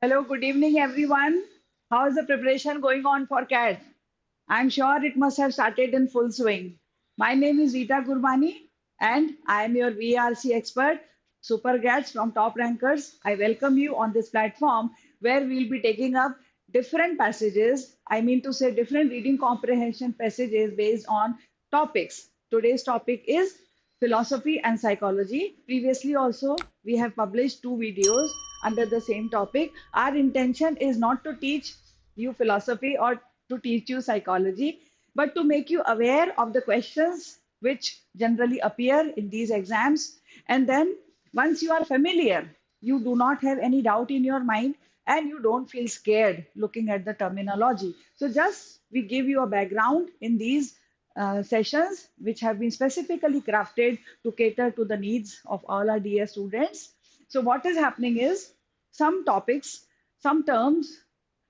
Hello, good evening, everyone. How is the preparation going on for CAT? I'm sure it must have started in full swing. My name is Rita Gurbani, and I am your VARC expert, Super Gats from Top Rankers. I welcome you on this platform where we'll be taking up different passages. I mean to say, different reading comprehension passages based on topics. Today's topic is philosophy and psychology. Previously, also, we have published two videos under the same topic. Our intention is not to teach you philosophy or to teach you psychology, but to make you aware of the questions which generally appear in these exams. And then, once you are familiar, you do not have any doubt in your mind and you don't feel scared looking at the terminology. So, just we give you a background in these sessions which have been specifically crafted to cater to the needs of all our dear students. So, what is happening is some topics, some terms,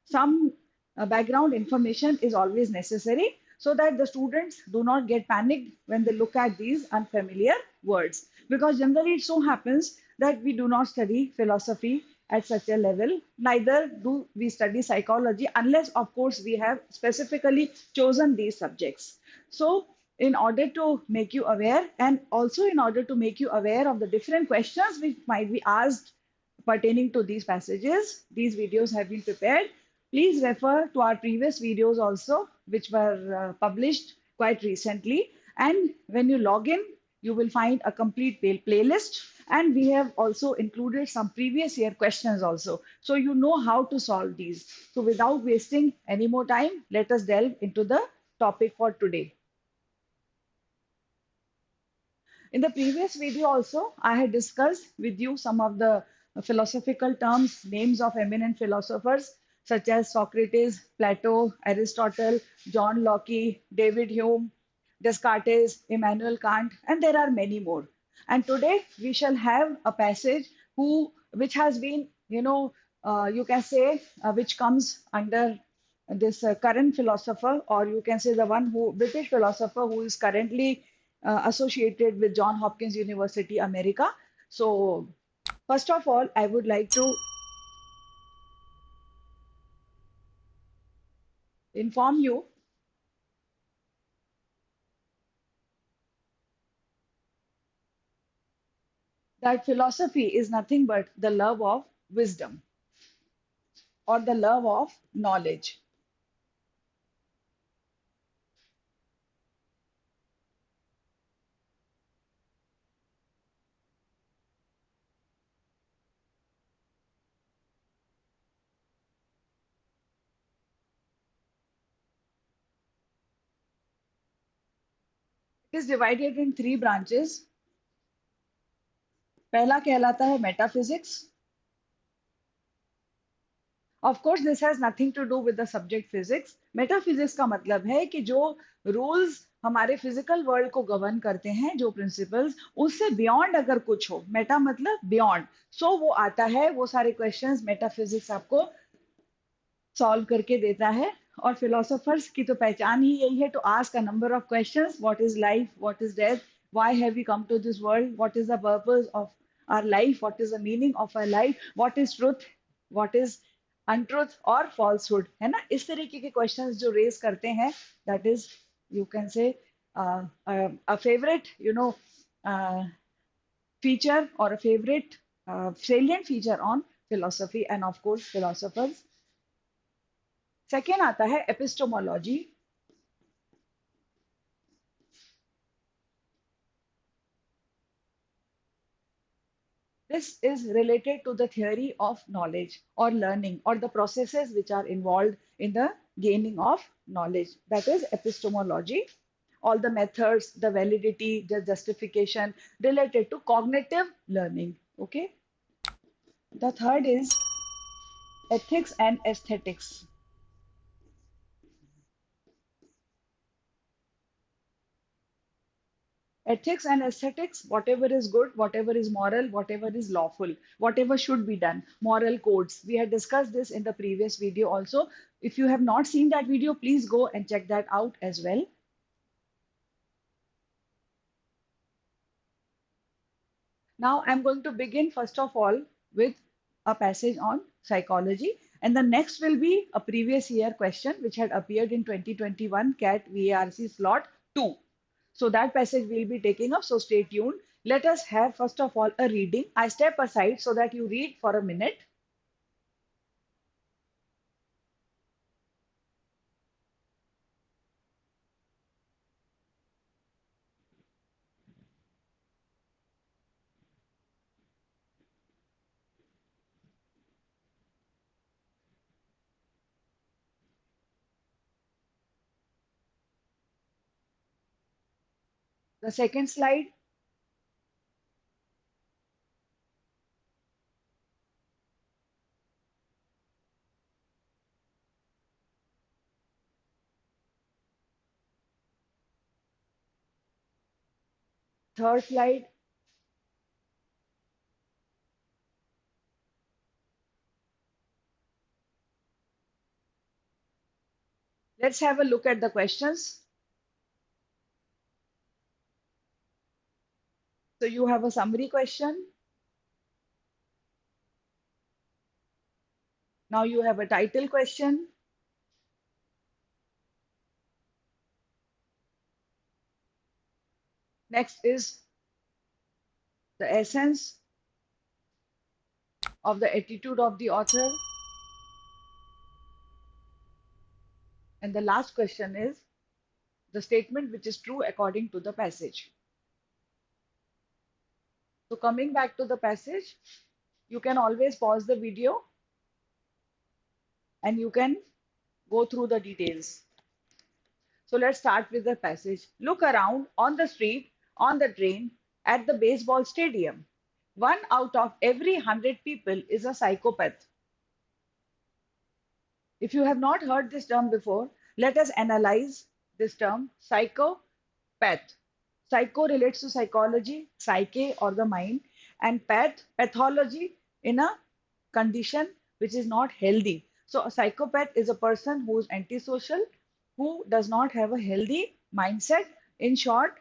some background information is always necessary so that the students do not get panicked when they look at these unfamiliar words. Because generally it so happens that we do not study philosophy at such a level, neither do we study psychology unless, of course, we have specifically chosen these subjects. So, in order to make you aware, and also in order to make you aware of the different questions which might be asked pertaining to these passages, these videos have been prepared. Please refer to our previous videos also, which were published quite recently. And when you log in, you will find a complete playlist. And we have also included some previous year questions also. So you know how to solve these. So without wasting any more time, let us delve into the topic for today. In the previous video also, I had discussed with you some of the philosophical terms, names of eminent philosophers such as Socrates, Plato, Aristotle, John Locke, David Hume, Descartes, Immanuel Kant, and there are many more. And today we shall have a passage which has been, you can say, which comes under this current philosopher, or you can say the British philosopher who is currently associated with John Hopkins University, America. So, first of all, I would like to inform you that philosophy is nothing but the love of wisdom or the love of knowledge. It is divided in three branches. पहला कहलाता है metaphysics. Of course, this has nothing to do with the subject physics. Metaphysics का मतलब है कि जो rules हमारे physical world को govern करते हैं, जो principles, उससे beyond अगर कुछ हो, meta मतलब beyond, so वो आता है, वो सारे questions metaphysics आपको solve करके देता है. और philosophers की तो पहचान ही यही है, to ask a number of questions. What is life? What is death? Why have we come to this world? What is the purpose of our life? What is the meaning of our life? What is truth? What is untruth और falsehood, है ना? इस तरीके के questions जो raise करते हैं, that is, you can say, a favorite, uh, feature or a favorite salient feature on philosophy and of course philosophers. Second आता है epistemology. This is related to the theory of knowledge or learning or the processes which are involved in the gaining of knowledge. That is epistemology. All the methods, the validity, the justification related to cognitive learning. Okay. The third is ethics and aesthetics. Ethics and aesthetics, whatever is good, whatever is moral, whatever is lawful, whatever should be done, moral codes. We had discussed this in the previous video also. If you have not seen that video, please go and check that out as well. Now I'm going to begin first of all with a passage on psychology. And the next will be a previous year question which had appeared in 2021 CAT VARC slot 2. So that passage we'll be taking up. So stay tuned. Let us have first of all a reading. I step aside so that you read for a minute. The second slide. Third slide. Let's have a look at the questions. So you have a summary question. Now you have a title question. Next is the essence of the attitude of the author. And the last question is the statement which is true according to the passage. So coming back to the passage, you can always pause the video and you can go through the details. So let's start with the passage. Look around on the street, on the train, at the baseball stadium. 1 out of every 100 people is a psychopath. If you have not heard this term before, let us analyze this term, psychopath. Psycho relates to psychology, psyche or the mind, and pathology in a condition which is not healthy. So a psychopath is a person who is antisocial, who does not have a healthy mindset. In short,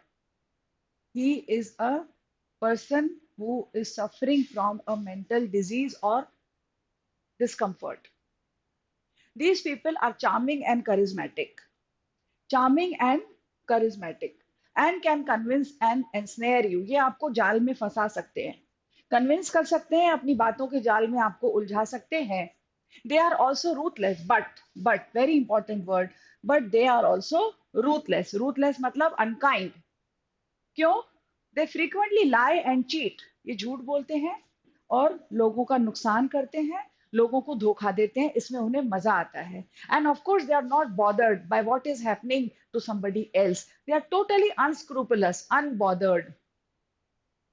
he is a person who is suffering from a mental disease or discomfort. These people are charming and charismatic. Charming and charismatic and can convince and ensnare you. ये आपको जाल में फंसा सकते हैं, convince कर सकते हैं, अपनी बातों के जाल में आपको उलझा सकते हैं. They are also ruthless, but very important word, but they are also ruthless. Ruthless मतलब unkind. क्यों? They frequently lie and cheat. ये झूठ बोलते हैं और लोगों का नुकसान करते हैं, लोगों को धोखा देते हैं, इसमें उन्हें मजा आता है. And of course, they are not bothered by what is happening to somebody else. They are totally unscrupulous, unbothered.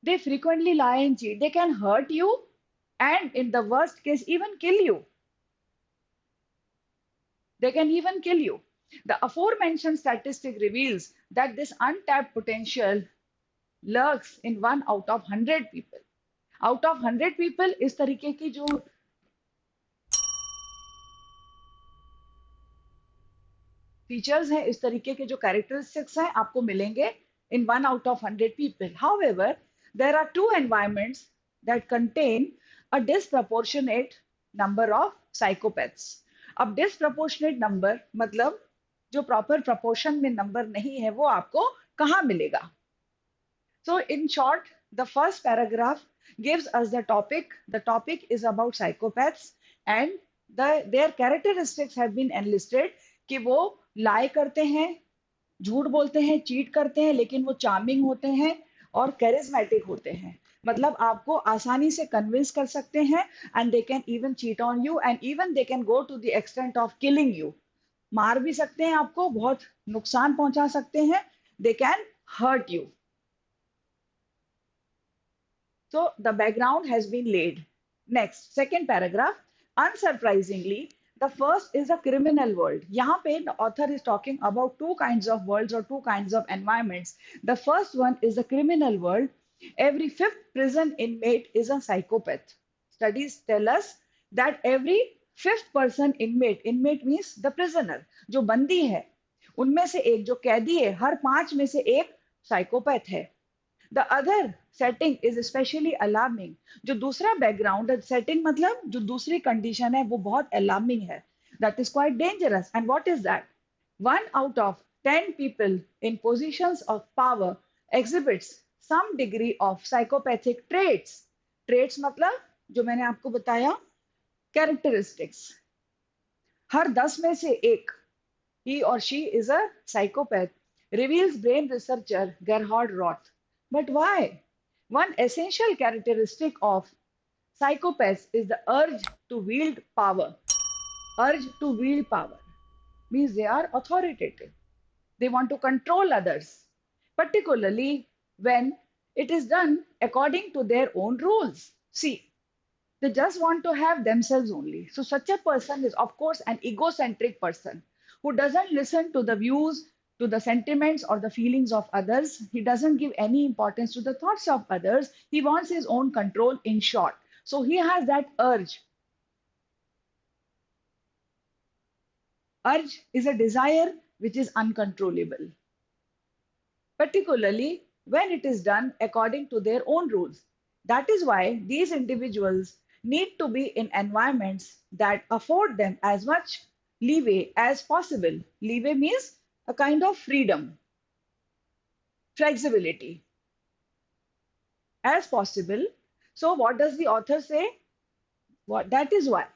They frequently lie and cheat. They can hurt you and, in the worst case, even kill you. They can even kill you. The aforementioned statistic reveals that this untapped potential lurks in 1 out of 100 people. Out of 100 people, इस तरीके की जो features हैं, इस तरीके के जो characteristics हैं, आपको मिलेंगे in 1 out of 100 people. However, there are 2 environments that contain a disproportionate number of psychopaths. अब disproportionate number मतलब जो proper proportion में number नहीं है, वो आपको कहाँ मिलेगा? So in short, the first paragraph gives us the topic. The topic is about psychopaths and their characteristics have been enlisted कि वो lie करते हैं, झूठ बोलते हैं, चीट करते हैं, लेकिन वो चार्मिंग होते हैं और कैरिज्मेटिक होते हैं. मतलब आपको आसानी से कन्विंस कर सकते हैं and they can even cheat on you and even they can go to the extent of killing you. मार भी सकते हैं, आपको बहुत नुकसान पहुंचा सकते हैं. They can hurt you. So the background has been laid. Next, second paragraph. Unsurprisingly, the first is a criminal world. यहाँ पे the author is talking about 2 kinds of worlds or 2 kinds of environments. The first one is the criminal world. Every 5th prison inmate is a psychopath. Studies tell us that every 5th person inmate means the prisoner, जो बंदी है, उनमें से एक जो कैदी है, हर 5 में से एक साइकोपैथ है. The other setting is especially alarming. जो दूसरा background setting मतलब जो दूसरी condition है वो बहुत alarming है. That is quite dangerous. And what is that? 1 out of 10 people in positions of power exhibits some degree of psychopathic traits. Traits मतलब जो मैंने आपको बताया characteristics. हर 10 में से एक he or she is a psychopath, reveals brain researcher Gerhard Roth. But why? One essential characteristic of psychopaths is the urge to wield power. Urge to wield power means they are authoritative. They want to control others, particularly when it is done according to their own rules. See, they just want to have themselves only. So, such a person is, of course, an egocentric person who doesn't listen to the views, to the sentiments, or the feelings of others. He doesn't give any importance to the thoughts of others. He wants his own control, in short. So, he has that urge. Urge is a desire which is uncontrollable, particularly when it is done according to their own rules. That is why these individuals need to be in environments that afford them as much leeway as possible. Leeway means a kind of freedom, flexibility as possible. So, what does the author say? That is why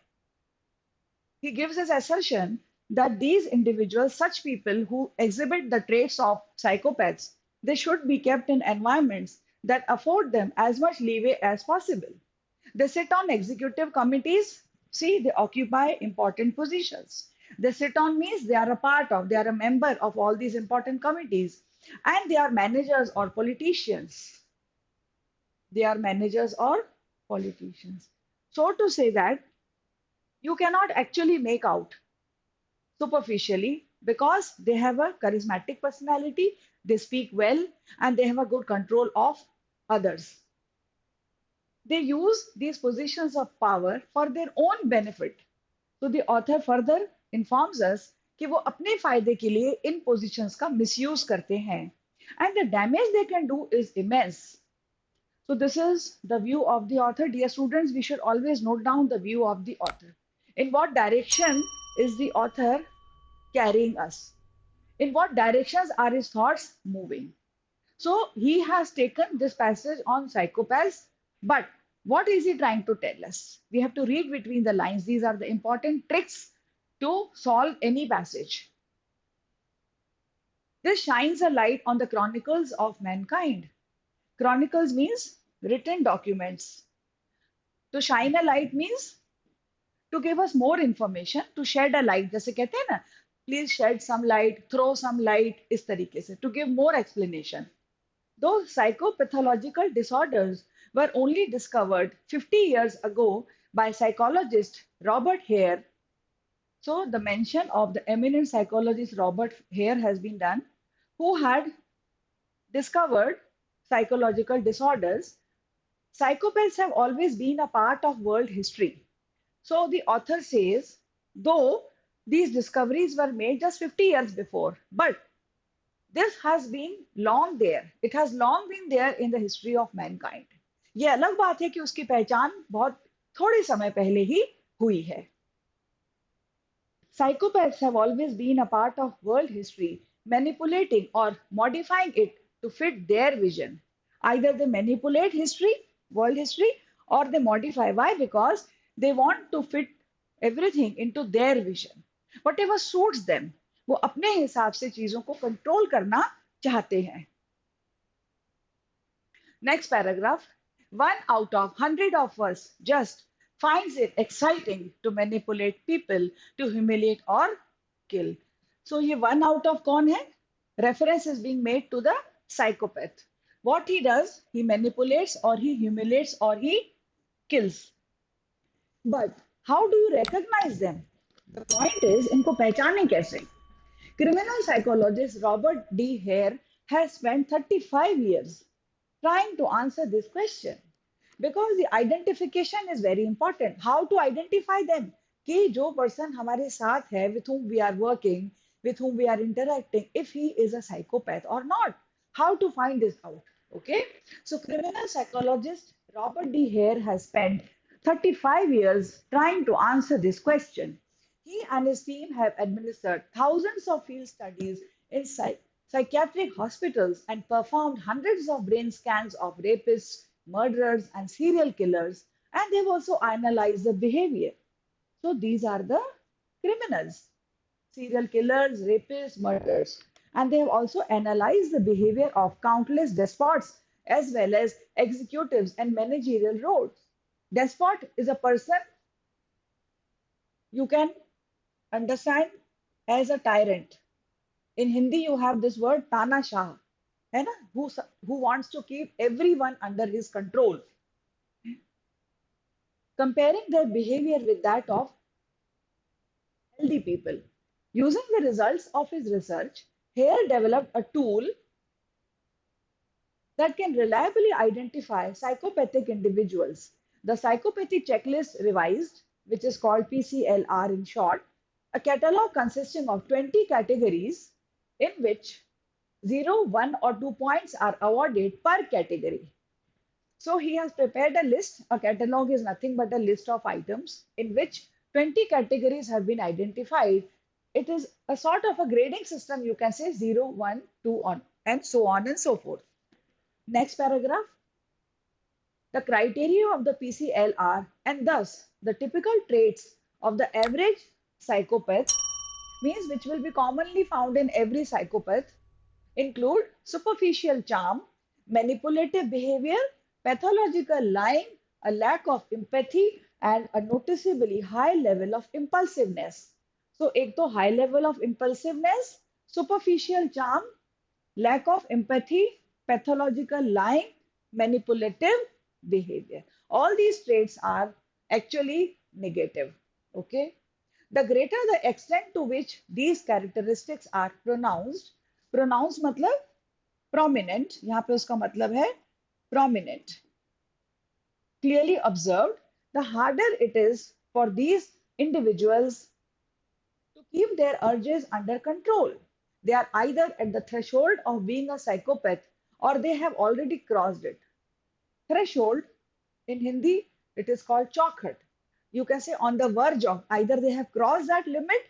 he gives his assertion that these individuals, such people who exhibit the traits of psychopaths, they should be kept in environments that afford them as much leeway as possible. They sit on executive committees. See, they occupy important positions. They sit on means they are a part of, they are a member of all these important committees. And they are managers or politicians. They are managers or politicians. So to say that you cannot actually make out superficially because they have a charismatic personality, they speak well, and they have a good control of others. They use these positions of power for their own benefit. So the author further informs us कि वो अपने फायदे के लिए इन positions का misuse करते हैं. And the damage they can do is immense. So this is the view of the author. Dear students, we should always note down the view of the author. In what direction is the author carrying us? In what directions are his thoughts moving? So he has taken this passage on psychopaths, but what is he trying to tell us? We have to read between the lines. These are the important tricks to solve any passage. This shines a light on the chronicles of mankind. Chronicles means written documents. To shine a light means to give us more information, to shed a light. जैसे कहते हैं ना, please shed some light, throw some light, इस तरीके से, to give more explanation. Those psychopathological disorders were only discovered 50 years ago by psychologist Robert Hare. So the mention of the eminent psychologist Robert Hare has been done, who had discovered psychological disorders. Psychopaths have always been a part of world history. So the author says, though these discoveries were made just 50 years before, but this has been long there. It has long been there in the history of mankind. ये अलग बात है कि उसकी पहचान बहुत थोड़े समय पहले ही हुई है. Psychopaths have always been a part of world history, manipulating or modifying it to fit their vision. Either they manipulate history, world history, or they modify. Why? Because they want to fit everything into their vision. Whatever suits them, वो अपने हिसाब से चीजों को control करना चाहते हैं. Next paragraph. 1 out of 100 of us just finds it exciting to manipulate people, to humiliate or kill. So ये 1 out of कौन है? Reference is being made to the psychopath. What he does, he manipulates or he humiliates or he kills. But how do you recognize them? The point is, इनको पहचानें कैसे? Criminal psychologist Robert D. Hare has spent 35 years trying to answer this question because the identification is very important. How to identify them? कि जो person हमारे साथ है, with whom we are working, with whom we are interacting, if he is a psychopath or not. How to find this out? Okay, so criminal psychologist Robert D. Hare has spent 35 years trying to answer this question. He and his team have administered thousands of field studies in psychiatric hospitals and performed hundreds of brain scans of rapists, murderers, and serial killers, and they've also analyzed the behavior. So these are the criminals, serial killers, rapists, murderers. And they have also analyzed the behavior of countless despots as well as executives and managerial roles. Despot is a person you can understand as a tyrant. In Hindi, you have this word Tana Shah, है ना? Who wants to keep everyone under his control. Comparing their behavior with that of healthy people. Using the results of his research, Hare developed a tool that can reliably identify psychopathic individuals. The psychopathy checklist revised, which is called PCLR in short, a catalog consisting of 20 categories in which 0, 1, or 2 points are awarded per category. So he has prepared a list. A catalog is nothing but a list of items in which 20 categories have been identified. It is a sort of a grading system, you can say 0, 1, 2, on, and so on and so forth. Next paragraph. The criteria of the PCLR and thus the typical traits of the average psychopath means which will be commonly found in every psychopath include superficial charm, manipulative behavior, pathological lying, a lack of empathy, and a noticeably high level of impulsiveness. So, एक तो high level of impulsiveness, superficial charm, lack of empathy, pathological lying, manipulative behavior. All these traits are actually negative. Okay. The greater the extent to which these characteristics are pronounced, pronounced मतलब prominent, यहाँ पे उसका मतलब है prominent, clearly observed, the harder it is for these individuals to keep their urges under control. They are either at the threshold of being a psychopath or they have already crossed it. Threshold in Hindi, it is called chaukhut. You can say on the verge of either they have crossed that limit,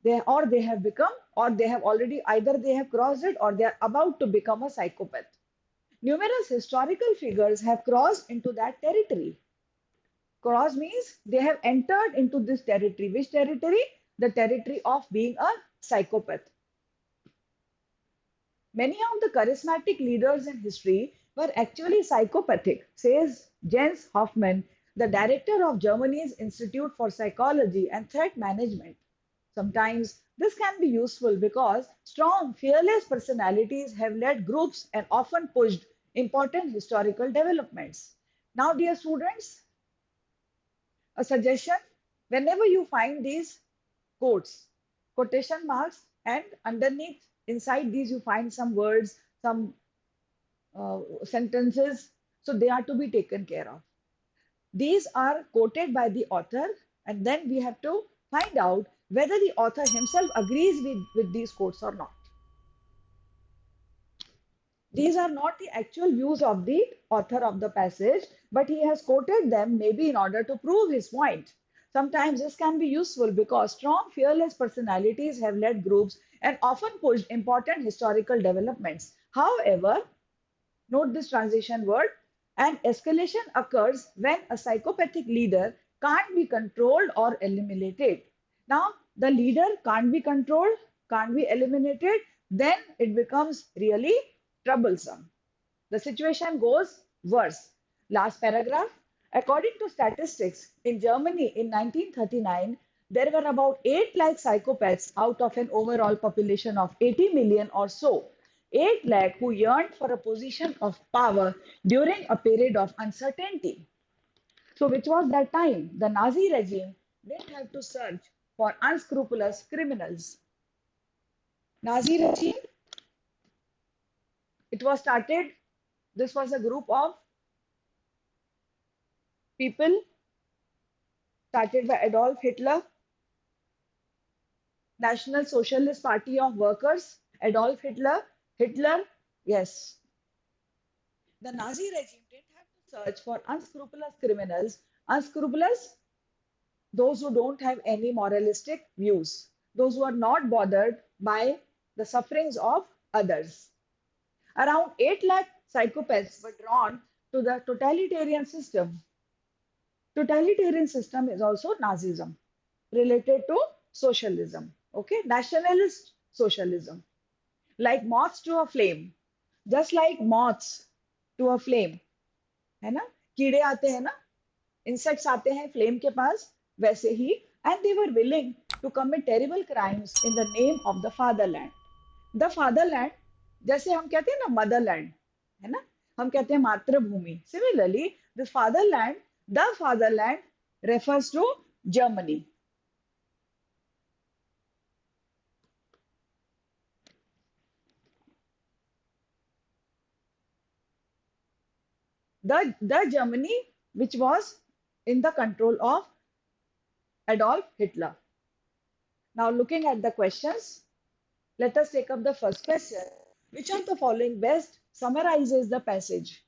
they have become, or they have already either they have crossed it or they are about to become a psychopath. Numerous historical figures have crossed into that territory. Cross means they have entered into this territory. Which territory? The territory of being a psychopath. Many of the charismatic leaders in history were actually psychopathic, says Jens Hoffman, the director of Germany's Institute for Psychology and Threat Management. Sometimes this can be useful because strong, fearless personalities have led groups and often pushed important historical developments. Now, dear students, a suggestion whenever you find these quotes, quotation marks, and underneath inside these you find some words, some sentences, so they are to be taken care of. These are quoted by the author, and then we have to find out whether the author himself agrees with these quotes or not. These are not the actual views of the author of the passage, but he has quoted them maybe in order to prove his point. Sometimes this can be useful because strong, fearless personalities have led groups and often pushed important historical developments. However, note this transition word, an escalation occurs when a psychopathic leader can't be controlled or eliminated. Now, the leader can't be controlled, can't be eliminated, then it becomes really troublesome. The situation goes worse. Last paragraph. According to statistics, in Germany in 1939, there were about 8 lakh psychopaths out of an overall population of 80 million or so. 8 lakh who yearned for a position of power during a period of uncertainty. So, which was that time? The Nazi regime didn't have to search for unscrupulous criminals. Nazi regime, it was started, this was a group of people started by Adolf Hitler, National Socialist Party of Workers, Adolf Hitler, Hitler, yes, The Nazi regime didn't have to search for unscrupulous criminals, unscrupulous, those who don't have any moralistic views, those who are not bothered by the sufferings of others. Around 8 lakh psychopaths were drawn to the totalitarian system. Totalitarian system is also Nazism related to socialism. Okay, nationalist socialism. Like moths to a flame, just like moths to a flame, है ना? कीड़े आते हैं ना, insects आते हैं flame के पास, वैसे ही, and they were willing to commit terrible crimes in the name of the fatherland. The fatherland, जैसे हम कहते हैं ना motherland, है ना? हम कहते हैं मातृभूमि. Similarly, the fatherland refers to Germany. The Germany which was in the control of Adolf Hitler. Now, looking at the questions, let us take up the first question. Which of the following best summarizes the passage?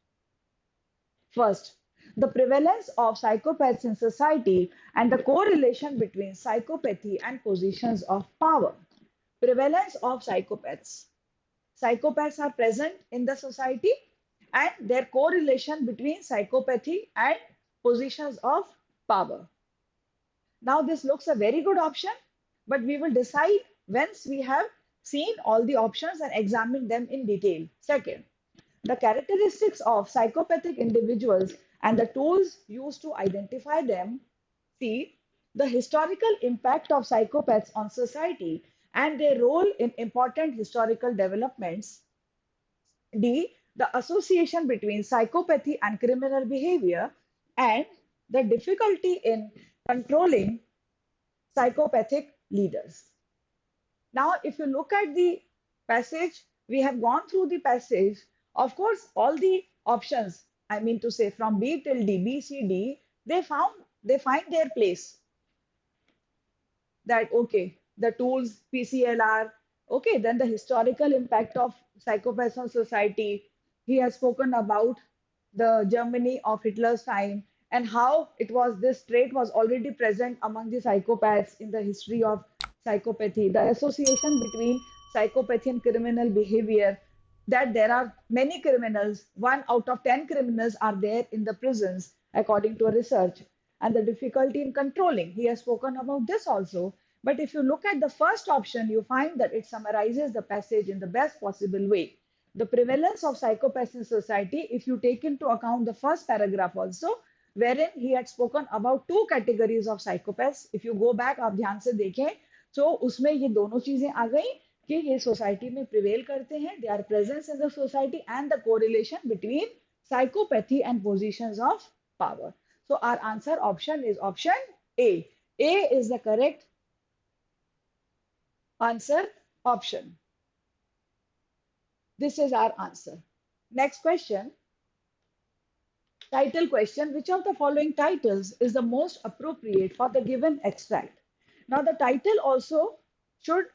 First, the prevalence of psychopaths in society and the correlation between psychopathy and positions of power. Prevalence of psychopaths. Psychopaths are present in the society and their correlation between psychopathy and positions of power. Now, this looks a very good option, but we will decide once we have seen all the options and examined them in detail. Second, the characteristics of psychopathic individuals and the tools used to identify them. C, the historical impact of psychopaths on society and their role in important historical developments. D, the association between psychopathy and criminal behavior and the difficulty in controlling psychopathic leaders. Now, if you look at the passage, we have gone through the passage. Of course, all the options, I mean to say from B till D, B, C, D, they find their place. That okay, the tools, PCLR, okay, then the historical impact of psychopaths on society. He has spoken about the Germany of Hitler's time and how it was this trait was already present among the psychopaths in the history of psychopathy, the association between psychopathy and criminal behavior, that there are many criminals, 1 out of 10 criminals are there in the prisons, according to a research, and the difficulty in controlling. He has spoken about this also. But if you look at the first option, you find that it summarizes the passage in the best possible way. The prevalence of psychopaths in society, if you take into account the first paragraph also, wherein he had spoken about 2 categories of psychopaths. If you go back, आप ध्यान से देखें, तो उसमें ये दोनों चीजें आ गई कि ये सोसाइटी में प्रिवेल करते हैं, they are present in the society and the correlation between psychopathy and positions of power. So our answer option is option A. A is the correct answer option. This is our answer. Next question. Title question. Which of the following titles is the most appropriate for the given extract? Now the title also should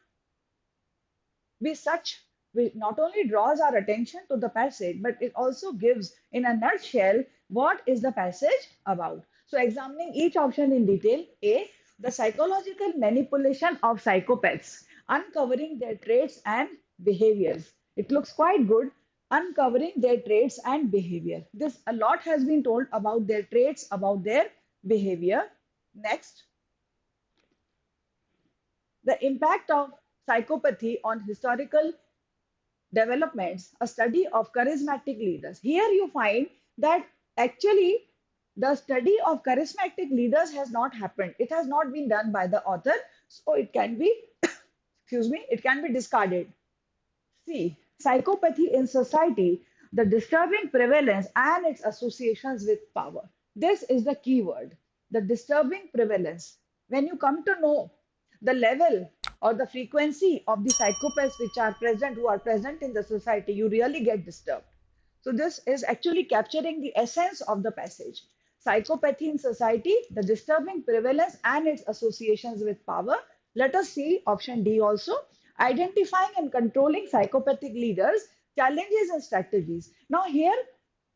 be such which not only draws our attention to the passage, but it also gives in a nutshell what is the passage about. So examining each option in detail. A, the psychological manipulation of psychopaths, uncovering their traits and behaviors. It looks quite good, uncovering their traits and behavior. This a lot has been told about their traits, about their behavior. Next, the impact of psychopathy on historical developments, a study of charismatic leaders. Here you find that actually the study of charismatic leaders has not happened. It has not been done by the author, so it can be, excuse me, it can be discarded. C. Psychopathy in society, the disturbing prevalence and its associations with power. This is the key word, the disturbing prevalence. When you come to know the level or the frequency of the psychopaths which are present, who are present in the society, you really get disturbed. So this is actually capturing the essence of the passage. Psychopathy in society, the disturbing prevalence and its associations with power. Let us see option D also. Identifying and controlling psychopathic leaders, challenges and strategies. Now here,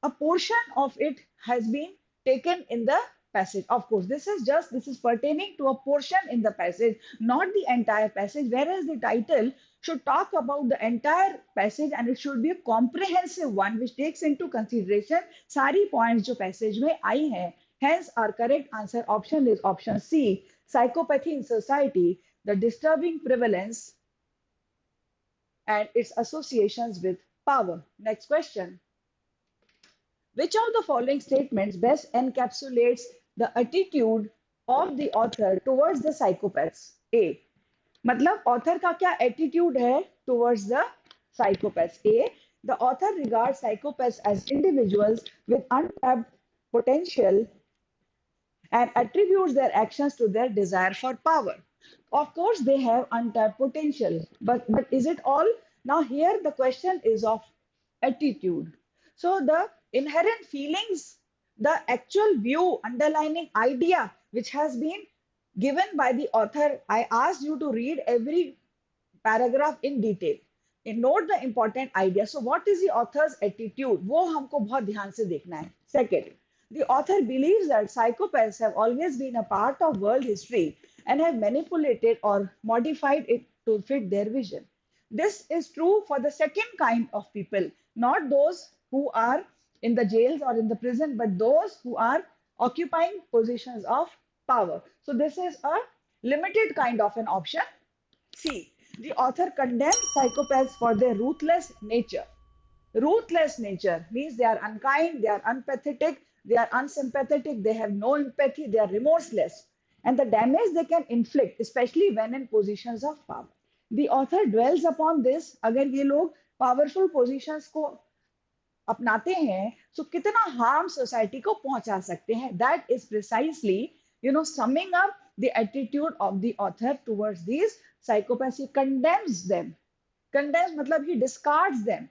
a portion of it has been taken in the passage. Of course, this is pertaining to a portion in the passage, not the entire passage, whereas the title should talk about the entire passage and it should be a comprehensive one which takes into consideration सारी points जो passage में आई हैं. Hence, our correct answer option is option C, psychopathy in society, the disturbing prevalence and its associations with power. Next question. Which of the following statements best encapsulates the attitude of the author towards the psychopaths? A. मतलब author का क्या attitude है towards the psychopaths? A. The author regards psychopaths as individuals with untapped potential and attributes their actions to their desire for power. Of course, they have untapped potential, but is it all? Now, here the question is of attitude. So, the inherent feelings, the actual view, underlining idea which has been given by the author, I asked you to read every paragraph in detail. And note the important idea. So, what is the author's attitude? वो हमको बहुत ध्यान से देखना है. Second, the author believes that psychopaths have always been a part of world history and have manipulated or modified it to fit their vision. This is true for the second kind of people, not those who are in the jails or in the prison, but those who are occupying positions of power. So, this is a limited kind of an option. C. The author condemns psychopaths for their ruthless nature. Ruthless nature means they are unkind, they are unpathetic, they are unsympathetic, they have no empathy, they are remorseless, and the damage they can inflict, especially when in positions of power. The author dwells upon this. अगर ये लोग powerful positions को अपनाते हैं, so कितना harm society को पहुंचा सकते हैं. That is precisely, summing up the attitude of the author towards these psychopaths. He condemns them. Condemns मतलब he discards them.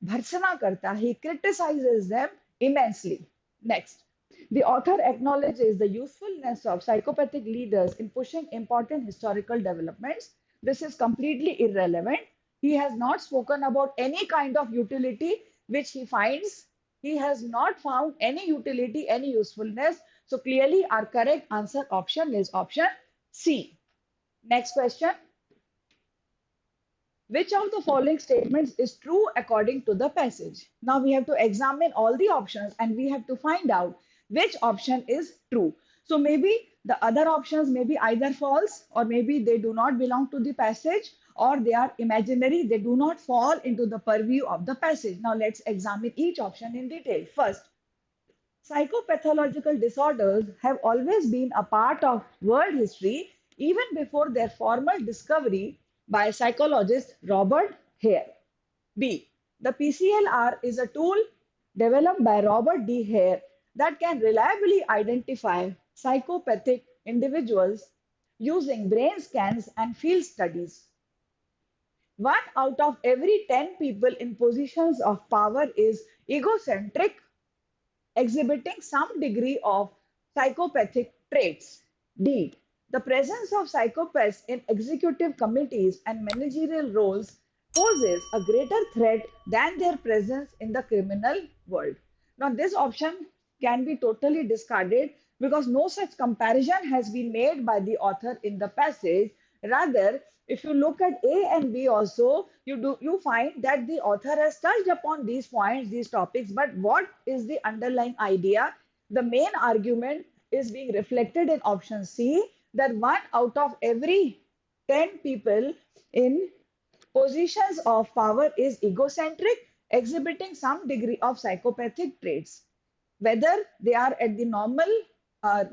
भर्त्सना करता, he criticizes them immensely. Next, the author acknowledges the usefulness of psychopathic leaders in pushing important historical developments. This is completely irrelevant. He has not spoken about any kind of utility which he finds. He has not found any utility, any usefulness. So clearly our correct answer option is option C. Next question. Which of the following statements is true according to the passage? Now we have to examine all the options and we have to find out which option is true. So maybe the other options may be either false or maybe they do not belong to the passage or they are imaginary, they do not fall into the purview of the passage. Now let's examine each option in detail. First, psychopathological disorders have always been a part of world history even before their formal discovery by psychologist Robert Hare. B. The PCLR is a tool developed by Robert D. Hare that can reliably identify psychopathic individuals using brain scans and field studies. 1 out of every 10 people in positions of power is egocentric, exhibiting some degree of psychopathic traits. D. The presence of psychopaths in executive committees and managerial roles poses a greater threat than their presence in the criminal world. Now, this option can be totally discarded because no such comparison has been made by the author in the passage. Rather, if you look at A and B also, you find that the author has touched upon these points, these topics, but what is the underlying idea? The main argument is being reflected in option C, that 1 out of every 10 people in positions of power is egocentric, exhibiting some degree of psychopathic traits. Whether they are at the normal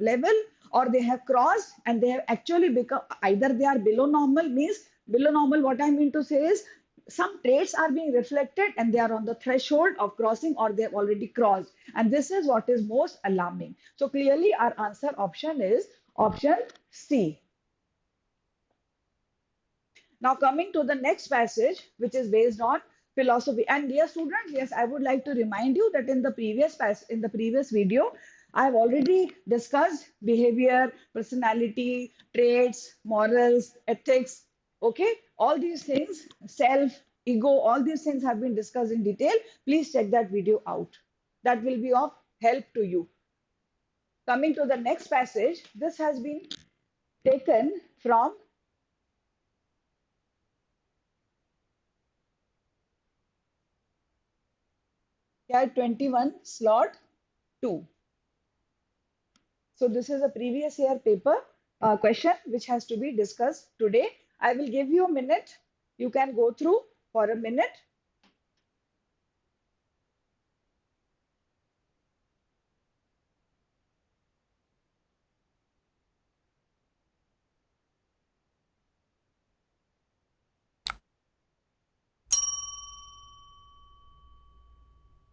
level or they have crossed and they have actually become, either they are below normal, means below normal, what I mean to say is some traits are being reflected and they are on the threshold of crossing or they have already crossed. And this is what is most alarming. So clearly our answer option is option C. Now coming to the next passage, which is based on philosophy. And dear students, yes, I would like to remind you that in the previous video, I have already discussed behavior, personality, traits, morals, ethics. Okay, all these things, self, ego, all these things have been discussed in detail. Please check that video out. that will be of help to you. Coming to the next passage, this has been taken from CAT 21 slot 2. So this is a previous year paper question which has to be discussed today. I will give you a minute. You can go through for a minute.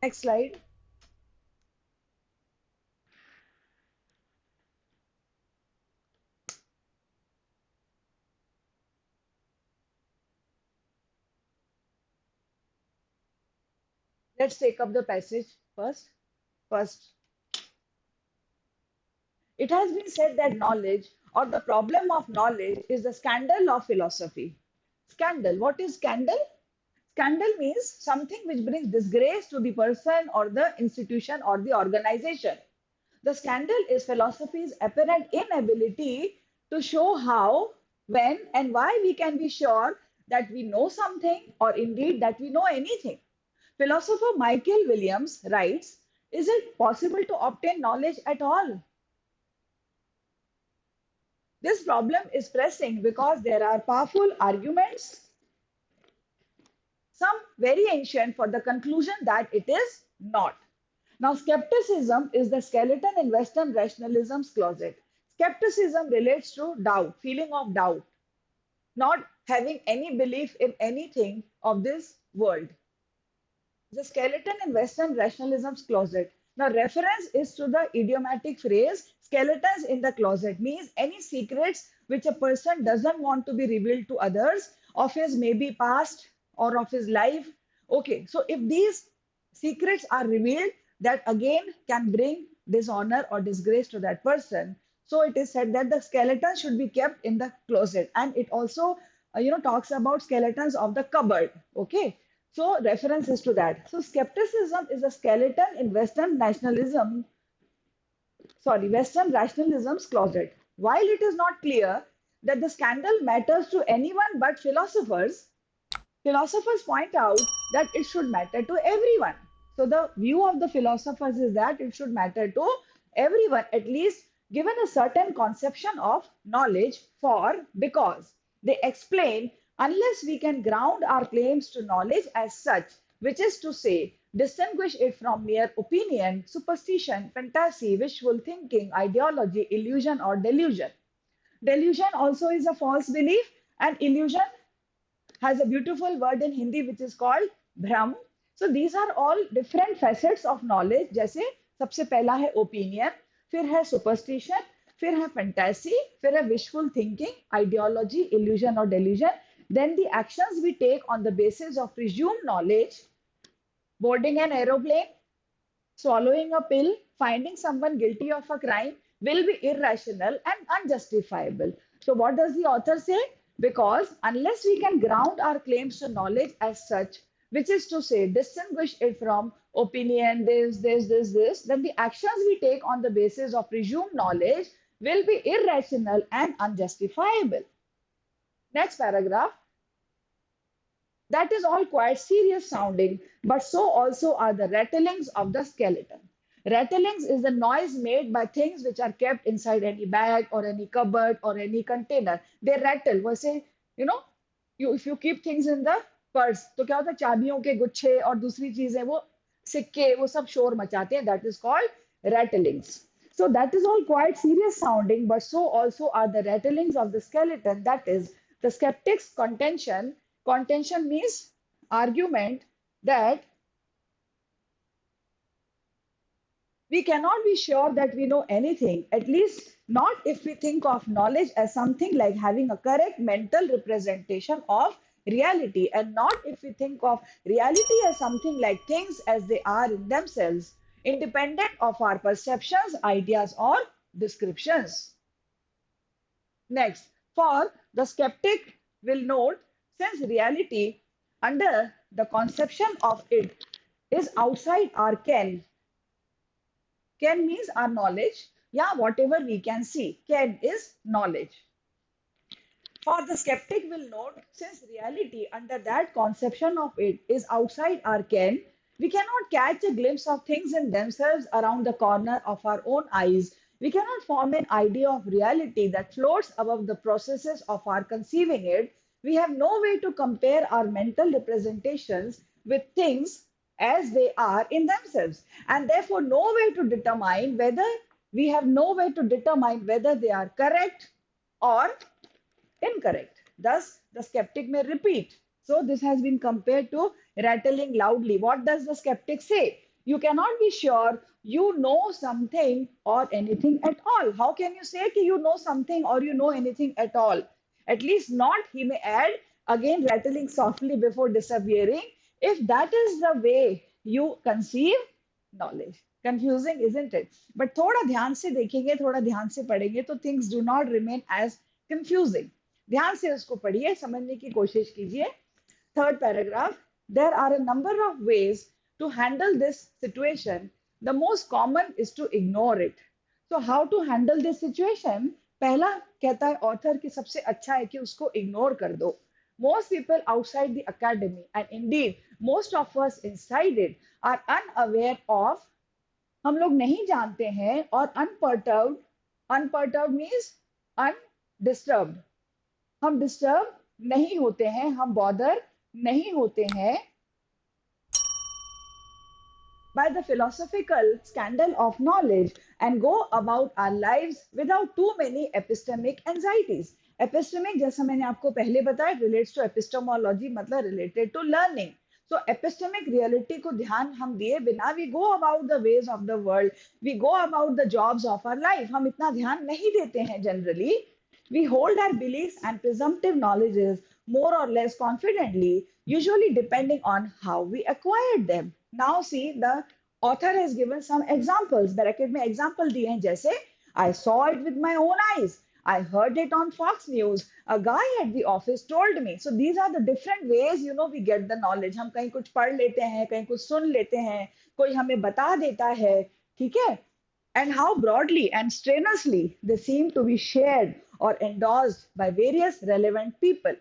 Next slide. Let's take up the passage first. First, it has been said that knowledge or the problem of knowledge is the scandal of philosophy. Scandal. What is scandal? Scandal means something which brings disgrace to the person or the institution or the organization. The scandal is philosophy's apparent inability to show how, when, and why we can be sure that we know something or indeed that we know anything. Philosopher Michael Williams writes, is it possible to obtain knowledge at all? This problem is pressing because there are powerful arguments, some very ancient, for the conclusion that it is not. Now, skepticism is the skeleton in Western rationalism's closet. Skepticism relates to doubt, feeling of doubt, not having any belief in anything of this world. The skeleton in Western rationalism's closet. Now, reference is to the idiomatic phrase skeletons in the closet, means any secrets which a person doesn't want to be revealed to others of his maybe past or of his life. Okay, so if these secrets are revealed, that again can bring dishonor or disgrace to that person. So it is said that the skeleton should be kept in the closet, and it also talks about skeletons of the cupboard. Okay, so reference is to that. So skepticism is a skeleton in Western rationalism's closet. While it is not clear that the scandal matters to anyone but philosophers, philosophers point out that it should matter to everyone. So the view of the philosophers is that it should matter to everyone, at least given a certain conception of knowledge, for because they explain unless we can ground our claims to knowledge as such, which is to say, distinguish it from mere opinion, superstition, fantasy, wishful thinking, ideology, illusion, or delusion. Delusion also is a false belief, and illusion has a beautiful word in Hindi which is called भ्रम. So these are all different facets of knowledge. जैसे सबसे पहला है opinion, फिर है superstition, फिर है fantasy, फिर है wishful thinking, ideology, illusion or delusion. Then the actions we take on the basis of presumed knowledge, boarding an aeroplane, swallowing a pill, finding someone guilty of a crime will be irrational and unjustifiable. So, what does the author say? Because unless we can ground our claims to knowledge as such, which is to say, distinguish it from opinion, this, then the actions we take on the basis of presumed knowledge will be irrational and unjustifiable. Next paragraph. That is all quite serious sounding, but so also are the rattlings of the skeleton. Rattlings is the noise made by things which are kept inside any bag or any cupboard or any container. They rattle. वैसे, you know, if you keep things in the purse, तो क्या होता है चाबियों के गुच्छे और दूसरी चीजें वो सिक्के वो सब शोर मचाते हैं. That is called rattlings. So that is all quite serious sounding, but so also are the rattlings of the skeleton. That is the skeptic's contention. Contention means argument that we cannot be sure that we know anything, at least not if we think of knowledge as something like having a correct mental representation of reality, and not if we think of reality as something like things as they are in themselves, independent of our perceptions, ideas, or descriptions. Next, for the skeptic will note, since reality under the conception of it is outside our ken, Can means our knowledge. Yeah, whatever we can see. Can is knowledge. For the skeptic will note, since reality under that conception of it is outside our ken, we cannot catch a glimpse of things in themselves around the corner of our own eyes. We cannot form an idea of reality that floats above the processes of our conceiving it. We have no way to compare our mental representations with things as they are in themselves, and therefore we have no way to determine whether they are correct or incorrect. Thus, the skeptic may repeat. So, this has been compared to rattling loudly. What does the skeptic say? You cannot be sure you know something or anything at all. How can you say that you know something or you know anything at all? At least not, he may add, again rattling softly before disappearing, if that is the way you conceive knowledge. Confusing, isn't it? But थोड़ा ध्यान से देखेंगे, थोड़ा ध्यान से पढ़ेंगे तो things do not remain as confusing. ध्यान से उसको पढ़िए, समझने की कोशिश कीजिए. Third paragraph, there are a number of ways to handle this situation. The most common is to ignore it. So how to handle this situation? पहला कहता है author कि सबसे अच्छा है कि उसको ignore कर दो. Most people outside the academy and indeed most of us inside it are unaware of, हम लोग नहीं जानते हैं, और unperturbed means undisturbed, हम डिस्टर्ब नहीं होते हैं, हम बॉदर नहीं होते हैं by the philosophical scandal of knowledge and go about our lives without too many epistemic anxieties. Epistemic, जैसा मैंने आपको पहले बताया, relates to epistemology, मतलब related to learning. So epistemic reality को ध्यान हम दिए बिना we go about the ways of the world, we go about the jobs of our life. हम इतना ध्यान नहीं देते हैं generally. We hold our beliefs and presumptive knowledges more or less confidently, usually depending on how we acquired them. Now see, the author has given some examples. Bracket में example दिए हैं, जैसे I saw it with my own eyes. I heard it on Fox News. A guy at the office told me. So these are the different ways, we get the knowledge. हम कहीं कुछ पढ़ लेते हैं, कहीं कुछ सुन लेते हैं, कोई हमें बता देता है, ठीक है? And how broadly and strenuously they seem to be shared or endorsed by various relevant people.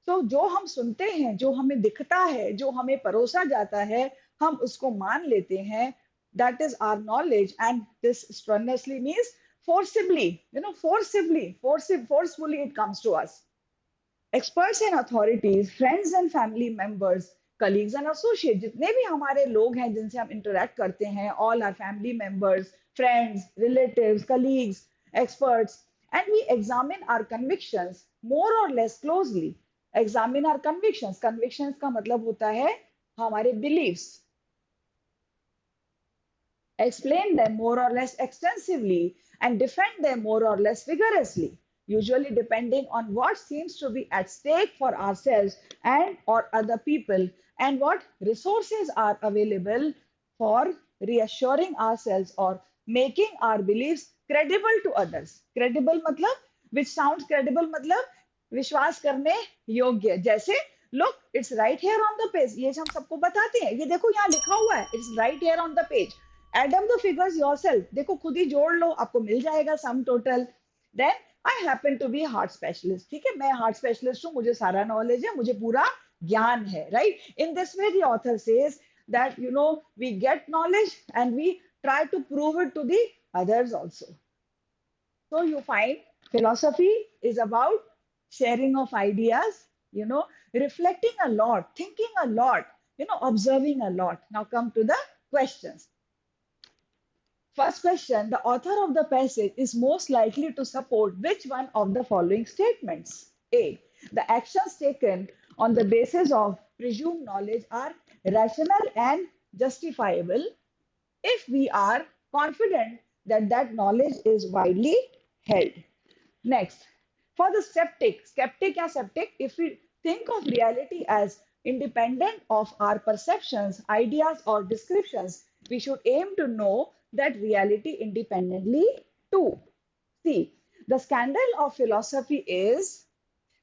So जो हम सुनते हैं, जो हमें दिखता है, जो हमें परोसा जाता है, हम उसको मान लेते हैं. That is our knowledge, and this strenuously means forcibly, forcefully it comes to us. Experts and authorities, friends and family members, colleagues and associates, जितने भी हमारे लोग हैं जिनसे हम interact करते हैं, all our family members, friends, relatives, colleagues, experts, and we examine our convictions more or less closely. Examine our convictions. Convictions का मतलब होता है हमारे beliefs. Explain them more or less extensively and defend them more or less vigorously, usually depending on what seems to be at stake for ourselves and or other people, and what resources are available for reassuring ourselves or making our beliefs credible to others. Credible matlab, which sounds credible matlab विश्वास करने योग्य. जैसे look, it's right here on the page. ये हम सबको बताते हैं, ये देखो यहाँ लिखा हुआ है, it's right here on the page. Add up the figures yourself. देखो खुद ही जोड़ लो, आपको मिल जाएगा sum total. Then I happen to be a heart specialist. ठीक है, मैं heart specialist हूँ, मुझे सारा knowledge है, मुझे पूरा ज्ञान है, right? In this way, the author says that we get knowledge and we try to prove it to the others also. So you find philosophy is about sharing of ideas, reflecting a lot, thinking a lot, observing a lot. Now come to the questions. First question, the author of the passage is most likely to support which one of the following statements? A, the actions taken on the basis of presumed knowledge are rational and justifiable if we are confident that that knowledge is widely held. Next, for the skeptic, if we think of reality as independent of our perceptions, ideas, or descriptions, we should aim to know that reality independently too. See, the scandal of philosophy is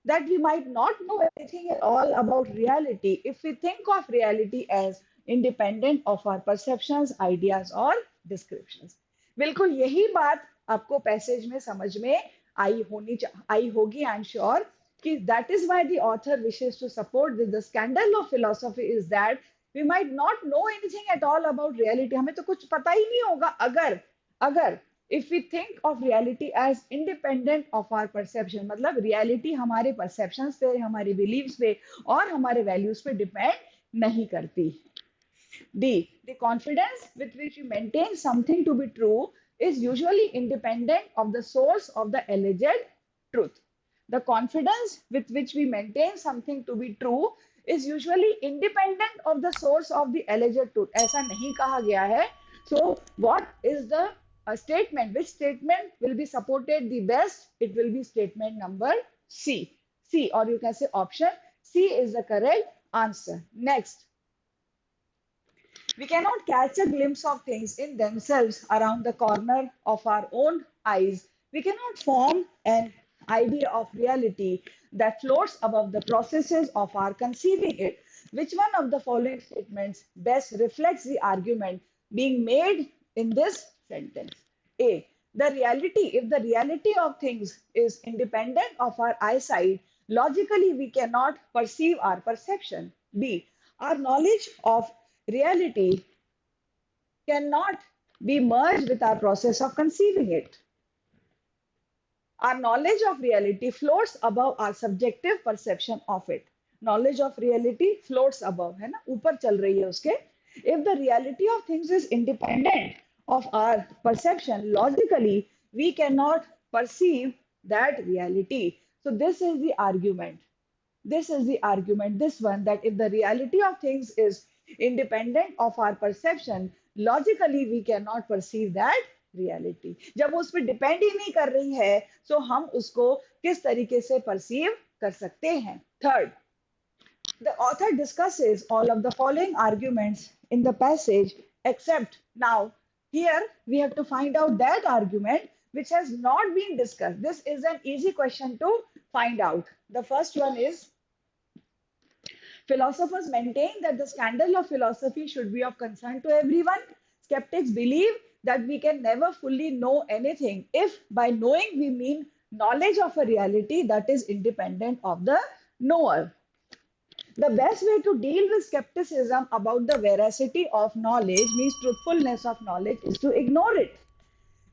that we might not know anything at all about reality if we think of reality as independent of our perceptions, ideas, or descriptions. बिल्कुल यही बात आपको passage में समझ में आई होगी, I am sure कि that is why the author wishes to support this. The scandal of philosophy is that we might not know anything at all about reality. हमें तो कुछ पता ही नहीं होगा अगर अगर if we think of reality as independent of our perception, मतलब रियलिटी हमारे परसेप्शंस पे, हमारे बिलीव्स पे और हमारे वैल्यूज पे डिपेंड नहीं करती। D. The confidence with which we maintain something to be true is usually independent of the source of the alleged truth. The confidence with which we maintain something to be true is usually independent of the source of the alleged truth. ऐसा नहीं कहा गया है. So, what is the statement? Which statement will be supported the best? It will be statement number C. C, or you can say option C is the correct answer. Next. We cannot catch a glimpse of things in themselves around the corner of our own eyes. We cannot form an idea of reality that floats above the processes of our conceiving it. Which one of the following statements best reflects the argument being made in this sentence? A. The reality, if the reality of things is independent of our eyesight, logically we cannot perceive our perception. B. Our knowledge of reality cannot be merged with our process of conceiving it. Our knowledge of reality floats above our subjective perception of it. Knowledge of reality floats above, है ना, ऊपर चल रही है उसके. If the reality of things is independent of our perception, logically we cannot perceive that reality. So this is the argument. This is the argument, this one, that if the reality of things is independent of our perception, logically we cannot perceive that reality. जब उस पर depend ही नहीं कर रही है, तो हम उसको किस तरीके से परसीव कर सकते हैं? Third, the author discusses all of the following arguments in the passage, except now here we have to find out that argument which has not been discussed. This is an easy question to find out. The first one is, philosophers maintain that the scandal of philosophy should be of concern to everyone. Skeptics believe that we can never fully know anything if by knowing we mean knowledge of a reality that is independent of the knower. The best way to deal with skepticism about the veracity of knowledge, means truthfulness of knowledge, is to ignore it.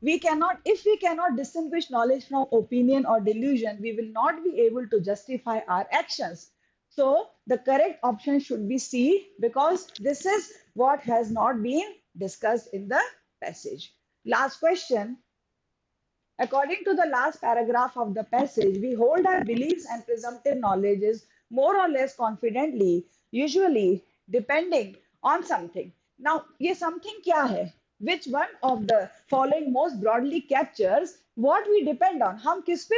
If we cannot distinguish knowledge from opinion or delusion, we will not be able to justify our actions. So the correct option should be C, because this is what has not been discussed in the passage. Last question. According to the last paragraph of the passage, we hold our beliefs and presumptive knowledges more or less confidently, usually depending on something. Now, ये something क्या है? Which one of the following most broadly captures what we depend on? हम किस पे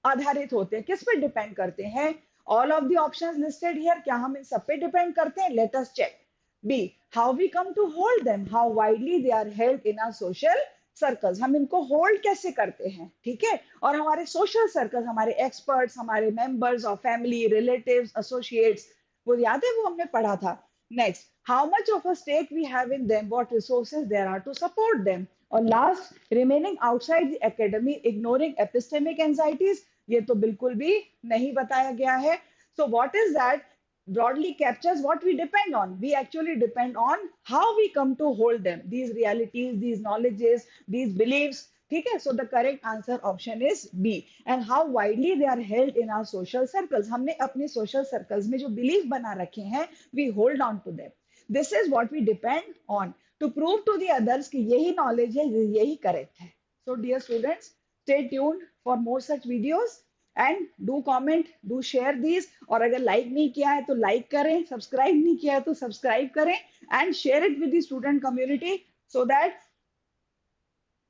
आधारित होते हैं, किस पे डिपेंड करते हैं? All of the options listed here, क्या हम इन सब पे डिपेंड करते हैं? Let us check. B. How we come to hold them, how widely they are held in our social circles, हम इनको होल्ड कैसे करते हैं, ठीक है, और हमारे सोशल सर्कल्स, हमारे एक्सपर्ट्स, हमारे members of family, relatives, associates, वो याद है, वो हमने पढ़ा था. Next, how much of a stake we have in them, what resources there are to support them. और last, remaining outside the academy, ignoring epistemic anxieties, ये तो बिल्कुल भी नहीं बताया गया है. So what is that broadly captures what we depend on. We actually depend on how we come to hold them, these realities, these knowledges, these beliefs. Okay, so the correct answer option is B. And how widely they are held in our social circles. हमने अपने social circles में जो belief बना रखे हैं, we hold on to them. This is what we depend on to prove to the others कि यही knowledge है, यही correct है. So dear students, stay tuned for more such videos. And do comment, do share this, और अगर like नहीं किया है तो लाइक करें, सब्सक्राइब नहीं किया है तो सब्सक्राइब करें, and share it with the student community so that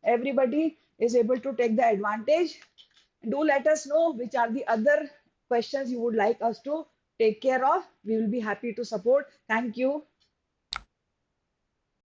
everybody is able to take the advantage. Do let us know which are the other questions you would like us to take care of. We will be happy to support. Thank you.